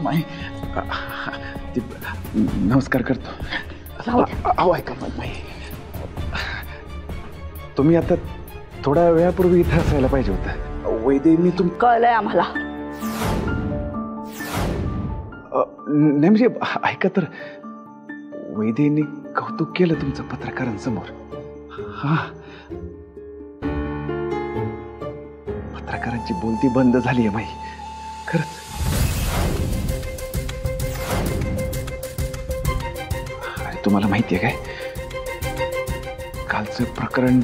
माई नमस्कार करतो. अहो ऐका माई, तुम्ही आता थोड्या वेळापूर्वी इथं असायला पाहिजे होतं. वैदे मी कळलंय आम्हाला. नाही म्हणजे ऐका तर, वैदेंनी कौतुक केलं तुमचं पत्रकारांसमोर. हा, पत्रकारांची बोलती बंद झाली आहे माई, खरंच. अरे तुम्हाला माहिती आहे काय, कालचं प्रकरण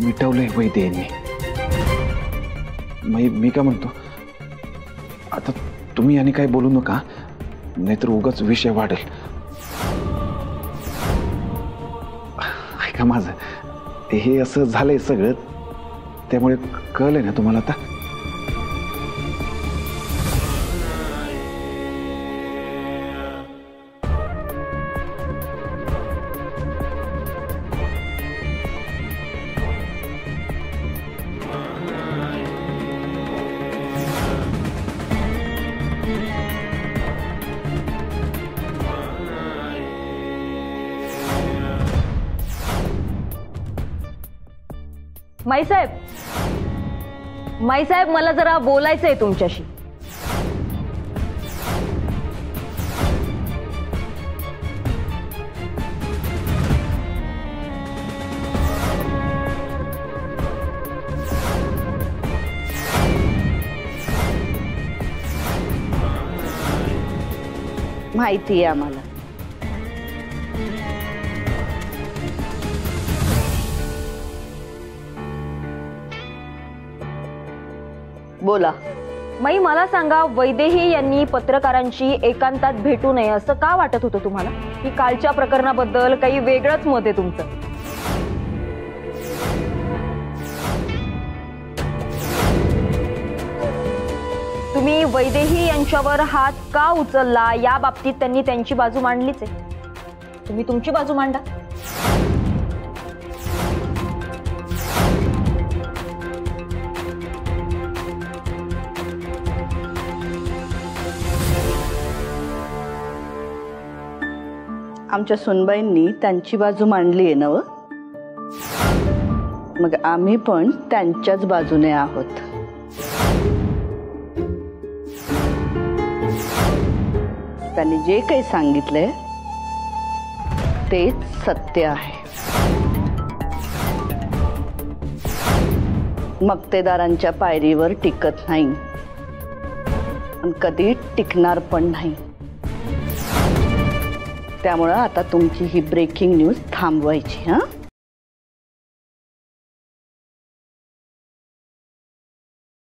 मिटवलंय वैदे यांनी. मी काय म्हणतो, आता तुम्ही आणि काय बोलू नका, नाहीतर उगाच विषय वाढेल. ऐका माझं, हे असं झालंय सगळं, त्यामुळे कळलंय ना तुम्हाला आता. माईसाहेब मला जरा बोलायचंय तुमच्याशी. माहिती आहे आम्हाला. बोला. माई मला सांगा, वैदेही यांनी पत्रकारांची एकांतात भेटू नये असं का वाटत होतं तुम्हाला? की कालच्या प्रकरणाबद्दल काही वेगळंच मत आहे तुमचं? तुम्ही वैदेही यांच्यावर हात का उचलला या बाबतीत त्यांनी त्यांची बाजू मांडलीच आहे. तुम्ही तुमची बाजू मांडा. आमच्या सुनबाईंनी त्यांची बाजू मांडली आहे ना, मग आम्ही पण त्यांच्याच बाजूने आहोत. त्यांनी जे काही सांगितलंय तेच सत्य आहे. मक्तेदारांच्या पायरीवर टिकत नाही आणि कधी टिकणार पण नाही. त्यामुळे आता तुमची ही ब्रेकिंग न्यूज थांबवायची.